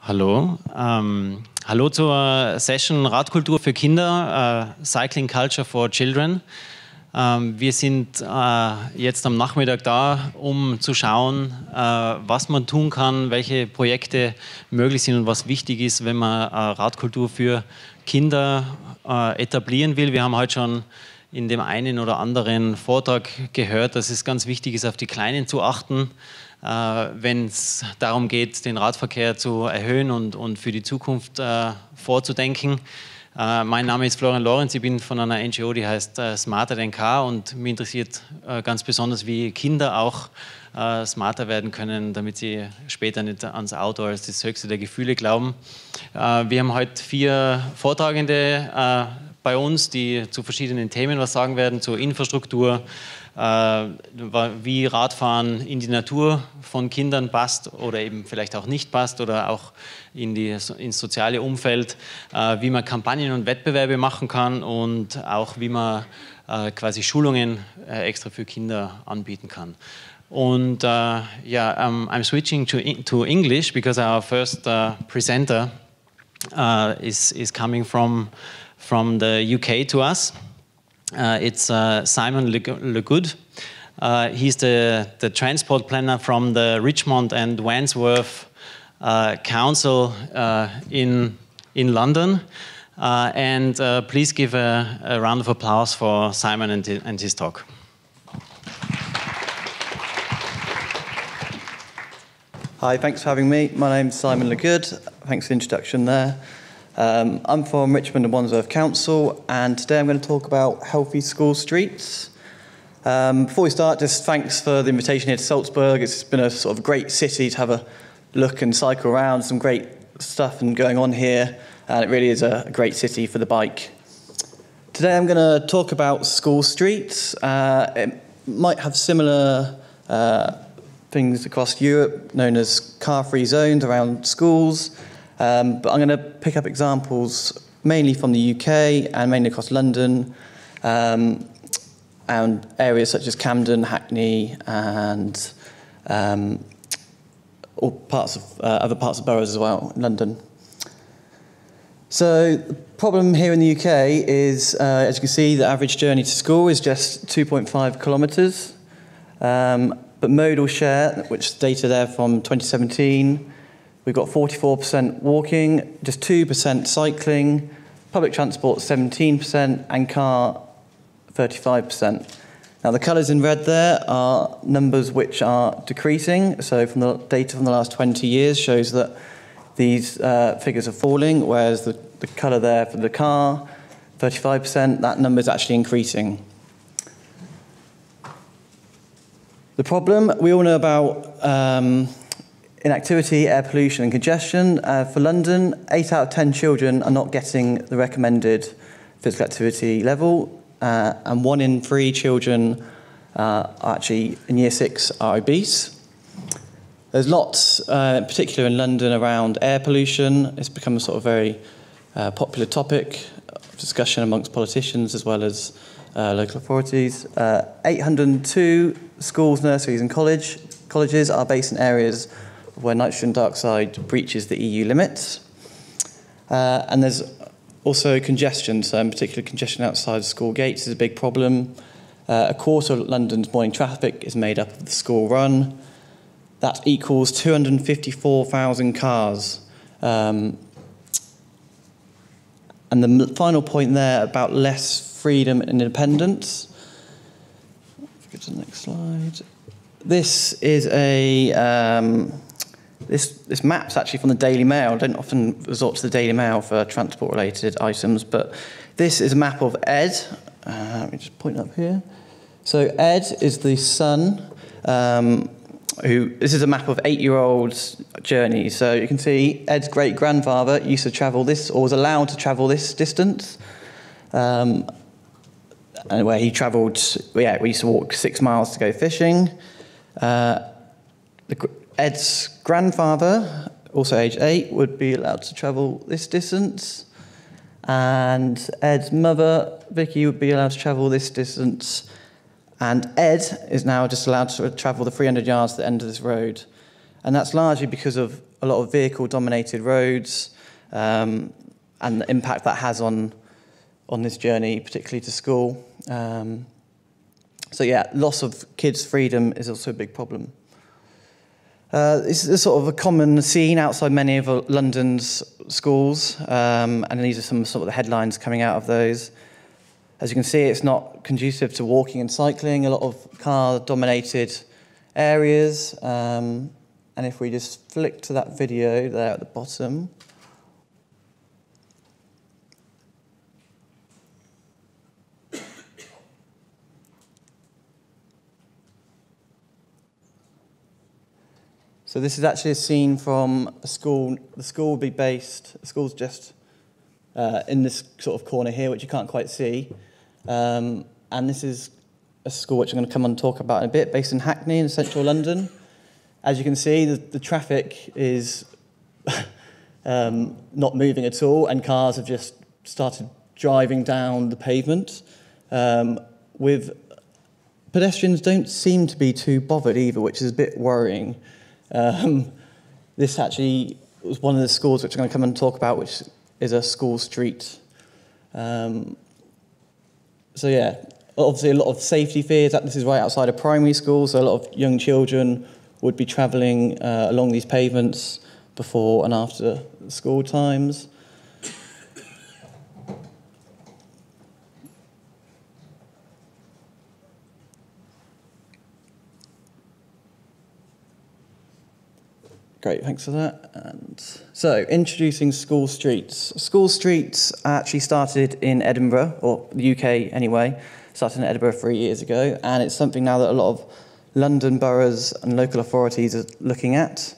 Hallo. Hallo zur Session Radkultur für Kinder, Cycling Culture for Children. Wir sind jetzt am Nachmittag da, um zu schauen, was man tun kann, welche Projekte möglich sind und was wichtig ist, wenn man Radkultur für Kinder etablieren will. Wir haben heute schon in dem einen oder anderen Vortrag gehört, dass es ganz wichtig ist, auf die Kleinen zu achten, wenn es darum geht, den Radverkehr zu erhöhen und für die Zukunft vorzudenken. Mein Name ist Florian Lorenz, ich bin von einer NGO, die heißt Smarter than Car, und mich interessiert ganz besonders, wie Kinder auch smarter werden können, damit sie später nicht ans Auto als das höchste der Gefühle glauben. Wir haben heute 4 Vortragende bei uns, die zu verschiedenen Themen was sagen werden, zur Infrastruktur, wie Radfahren in die Natur von Kindern passt oder eben vielleicht auch nicht passt oder auch ins soziale Umfeld, wie man Kampagnen und Wettbewerbe machen kann und auch wie man quasi Schulungen extra für Kinder anbieten kann. Und I'm switching to English because our first presenter is coming from the UK to us. It's Simon Le Good. He's the transport planner from the Richmond and Wandsworth Council in London. Please give a round of applause for Simon and his talk. Hi, thanks for having me. My name's Simon Le Good. Thanks for the introduction there. I'm from Richmond and Wandsworth Council, and today I'm going to talk about healthy school streets. Before we start, just thanks for the invitation here to Salzburg. It's been a sort of great city to have a look and cycle around, some great stuff and going on here, and it really is a great city for the bike. Today I'm going to talk about school streets. It might have similar things across Europe, known as car-free zones around schools. But I'm going to pick up examples mainly from the UK and mainly across London, and areas such as Camden, Hackney, and all parts of other parts of boroughs as well in London. So the problem here in the UK is, as you can see, the average journey to school is just 2.5 kilometres. But modal share, which is data there from 2017, we've got 44% walking, just 2% cycling, public transport 17%, and car 35%. Now the colours in red there are numbers which are decreasing. So from the data from the last 20 years shows that these figures are falling, whereas the colour there for the car, 35%, that number is actually increasing. The problem, we all know about inactivity, air pollution and congestion. For London, 8 out of 10 children are not getting the recommended physical activity level, and 1 in 3 children are actually in year 6 are obese. There's lots, in particular in London, around air pollution. It's become a sort of very popular topic of discussion amongst politicians as well as local authorities. 802 schools, nurseries and colleges are based in areas where nitrogen dioxide breaches the EU limits. And there's also congestion, so in particular congestion outside school gates is a big problem. A quarter of London's morning traffic is made up of the school run. That equals 254,000 cars. And the final point there about less freedom and independence. If we go to the next slide. This is a this map's actually from the Daily Mail. I don't often resort to the Daily Mail for transport-related items, but this is a map of Ed. Let me just point it up here. So Ed is the son. This is a map of 8-year-old's journey. So you can see Ed's great-grandfather used to travel this, or was allowed to travel this distance. And where he travelled, we used to walk 6 miles to go fishing. Ed's grandfather, also aged 8, would be allowed to travel this distance. And Ed's mother, Vicky, would be allowed to travel this distance. And Ed is now just allowed to travel the 300 yards to the end of this road. And that's largely because of a lot of vehicle-dominated roads and the impact that has on this journey, particularly to school. So yeah, loss of kids' freedom is also a big problem. This is sort of a common scene outside many of London's schools, and these are some sort of the headlines coming out of those. As you can see, it's not conducive to walking and cycling, a lot of car-dominated areas. And if we just flick to that video there at the bottom, so this is actually a scene from a school. The school will be based, the school's just in this sort of corner here, which you can't quite see. And this is a school which I'm going to come on and talk about in a bit, based in Hackney in central London. As you can see, the traffic is not moving at all, and cars have just started driving down the pavement. With pedestrians don't seem to be too bothered either, which is a bit worrying. This actually was one of the schools which I'm going to come and talk about, which is a school street. So yeah, obviously a lot of safety fears. This is right outside a primary school, so a lot of young children would be travelling along these pavements before and after school times. Great, thanks for that. And so, introducing school streets. School streets actually started in Edinburgh, or the UK anyway, started in Edinburgh 3 years ago, and it's something now that a lot of London boroughs and local authorities are looking at.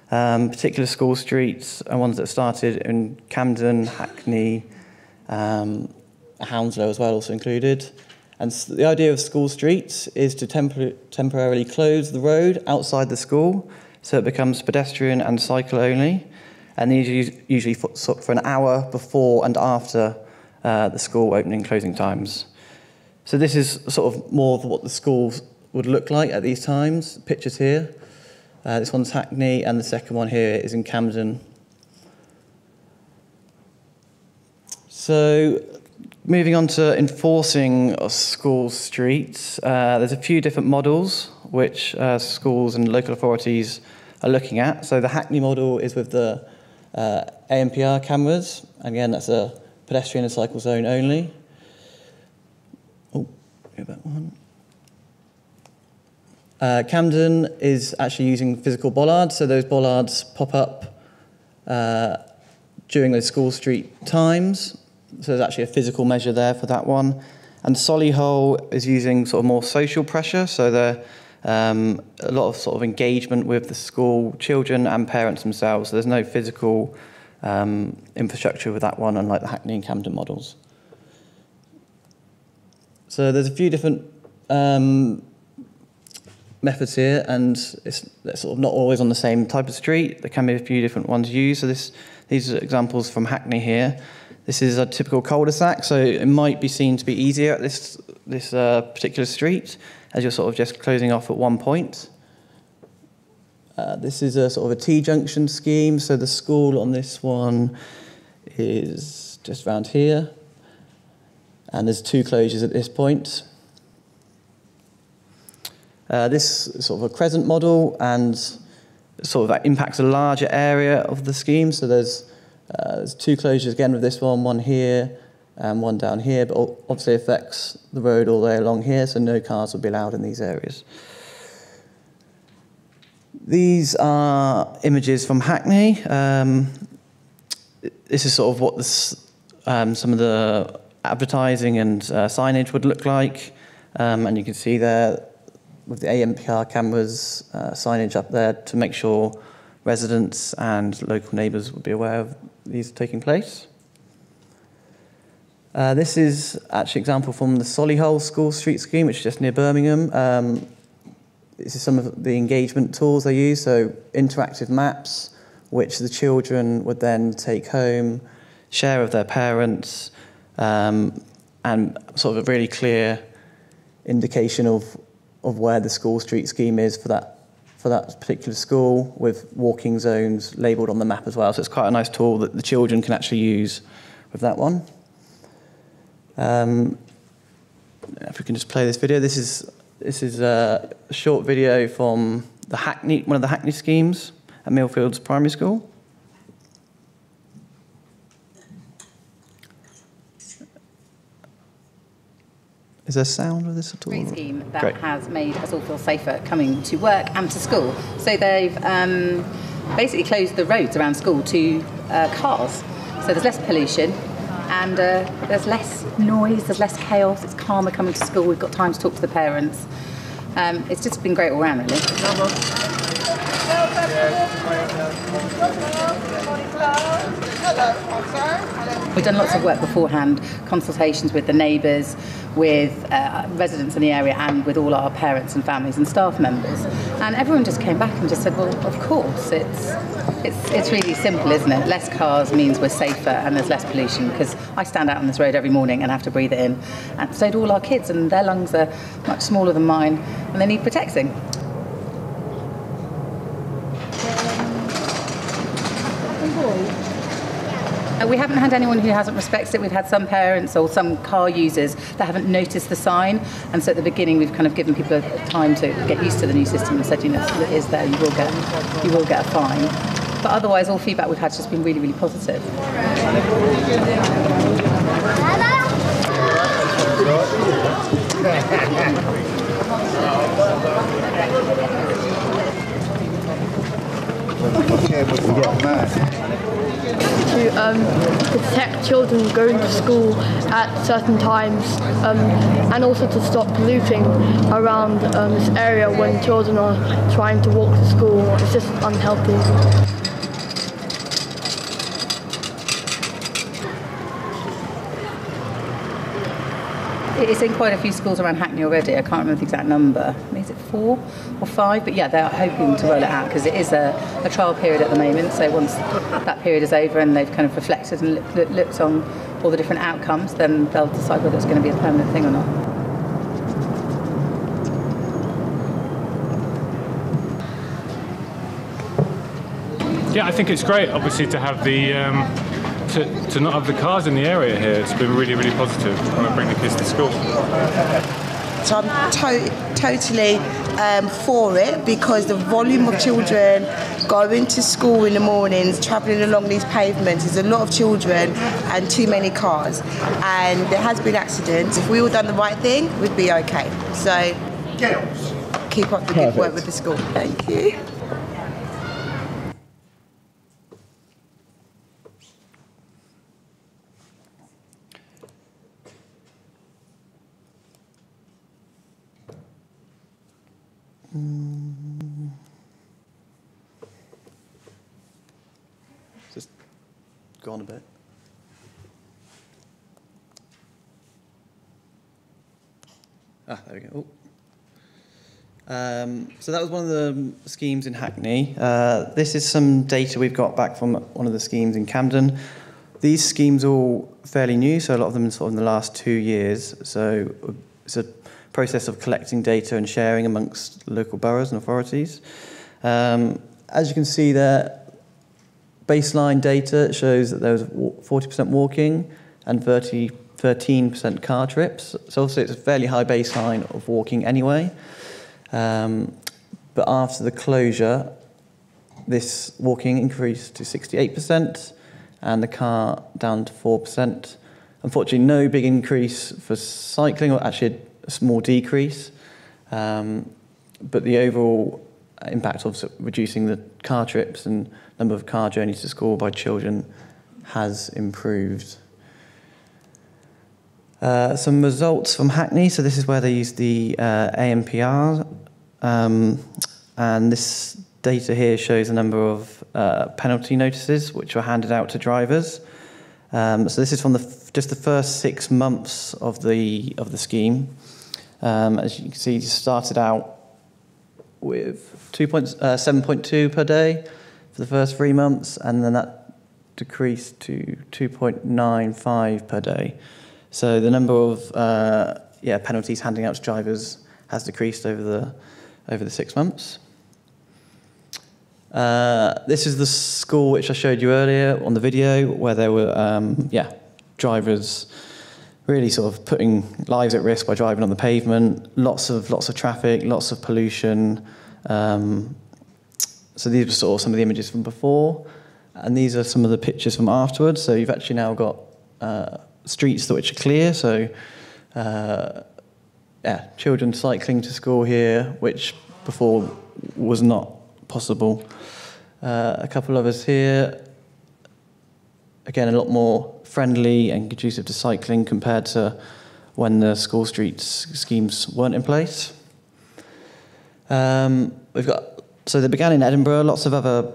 Particular school streets are ones that started in Camden, Hackney, Hounslow as well, also included. And the idea of school streets is to temporarily close the road outside the school, so it becomes pedestrian and cycle only, and these usually for an hour before and after the school opening and closing times. So this is sort of more of what the schools would look like at these times. Pictures here. This one's Hackney, and the second one here is in Camden. So moving on to enforcing school streets, there's a few different models which schools and local authorities are looking at. So the Hackney model is with the ANPR cameras. Again, that's a pedestrian and cycle zone only. Oh, go back one. Camden is actually using physical bollards, so those bollards pop up during those school street times. So there's actually a physical measure there for that one. And Solihull is using sort of more social pressure, so they're a lot of sort of engagement with the school children and parents themselves. So there's no physical infrastructure with that one, unlike the Hackney and Camden models. So there's a few different methods here, and they're sort of not always on the same type of street. There can be a few different ones used. So these are examples from Hackney here. This is a typical cul-de-sac, so it might be seen to be easier at this particular street, as you're sort of just closing off at one point. This is a sort of a T-junction scheme, so the school on this one is just around here, and there's two closures at this point. This is sort of a crescent model, and sort of that impacts a larger area of the scheme, so there's two closures again with this one here and one down here, but obviously affects the road all the way along here, so no cars will be allowed in these areas. These are images from Hackney. This is sort of what some of the advertising and signage would look like, and you can see there with the ANPR cameras signage up there to make sure residents and local neighbours would be aware of these taking place. This is actually an example from the Solihull School Street Scheme, which is just near Birmingham. This is some of the engagement tools they use, so interactive maps, which the children would then take home, share with their parents, and sort of a really clear indication of where the school street scheme is for for that particular school with walking zones labelled on the map as well. So it's quite a nice tool that the children can actually use with that one. If we can just play this video. This is a short video from one of the Hackney schemes at Millfields Primary School. Is there sound with this at all? Great scheme that has made us all feel safer coming to work and to school. So they've basically closed the roads around school to cars. So there's less pollution and there's less noise, there's less chaos, it's calmer coming to school, we've got time to talk to the parents. It's just been great all round, really. We've done lots of work beforehand, consultations with the neighbours, with residents in the area and with all our parents and families and staff members. And everyone just came back and just said, well, of course, it's really simple, isn't it? Less cars means we're safer and there's less pollution, because I stand out on this road every morning and have to breathe it in. And so do all our kids, and their lungs are much smaller than mine and they need protecting. We haven't had anyone who hasn't respected it. We've had some parents or some car users that haven't noticed the sign, and so at the beginning we've kind of given people time to get used to the new system and said, you know, it is there, you will get a fine. But otherwise, all feedback we've had has just been really, really positive. To protect children going to school at certain times, and also to stop polluting around this area when children are trying to walk to school. It's just unhealthy. It's in quite a few schools around Hackney already. I can't remember the exact number. Maybe is it 4 or 5? But yeah, they're hoping to roll it out because it is a trial period at the moment. So once that period is over and they've kind of reflected and looked on all the different outcomes, then they'll decide whether it's going to be a permanent thing or not. Yeah, I think it's great, obviously, to have the to not have the cars in the area here. It's been really, really positive when I bring the kids to school. So I'm totally for it, because the volume of children going to school in the mornings, travelling along these pavements, is a lot of children and too many cars. And there has been accidents. If we all done the right thing, we'd be okay. So keep up the good work with the school. Thank you. Just go on a bit. There we go. So that was one of the schemes in Hackney. This is some data we've got back from one of the schemes in Camden. These schemes are all fairly new, so a lot of them are sort of in the last 2 years. So it's a process of collecting data and sharing amongst local boroughs and authorities. As you can see there, baseline data shows that there was 40% walking and 13% car trips. So obviously it's a fairly high baseline of walking anyway. But after the closure, this walking increased to 68% and the car down to 4%. Unfortunately, no big increase for cycling, or actually a small decrease. But the overall impact of reducing the car trips and number of car journeys to school by children has improved. Some results from Hackney. So this is where they use the AMPR. And this data here shows the number of penalty notices which were handed out to drivers. So this is from just the first 6 months of the scheme. As you can see, it started out with 7.2 per day for the first 3 months, and then that decreased to 2.95 per day. So the number of penalties handing out to drivers has decreased over the 6 months. This is the school which I showed you earlier on the video, where there were, drivers really sort of putting lives at risk by driving on the pavement. Lots of traffic, lots of pollution. So these were sort of some of the images from before, and these are some of the pictures from afterwards. So you've actually now got streets which are clear. So children cycling to school here, which before was not possible. A couple of us here. Again, a lot more friendly and conducive to cycling compared to when the school streets schemes weren't in place. So they began in Edinburgh, lots of other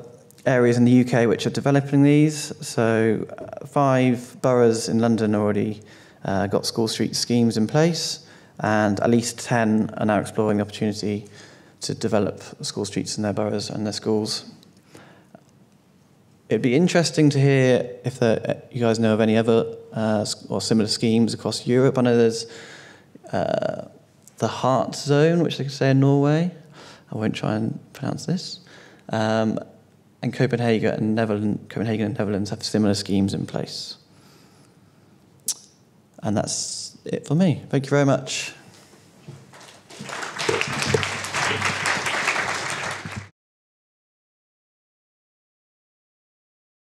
areas in the UK which are developing these. So 5 boroughs in London already got school street schemes in place, and at least 10 are now exploring the opportunity to develop school streets in their boroughs and their schools. It'd be interesting to hear if you guys know of any other or similar schemes across Europe. I know there's the Heart Zone, which they could say in Norway. I won't try and pronounce this. And Copenhagen and Netherlands have similar schemes in place. And that's it for me. Thank you very much.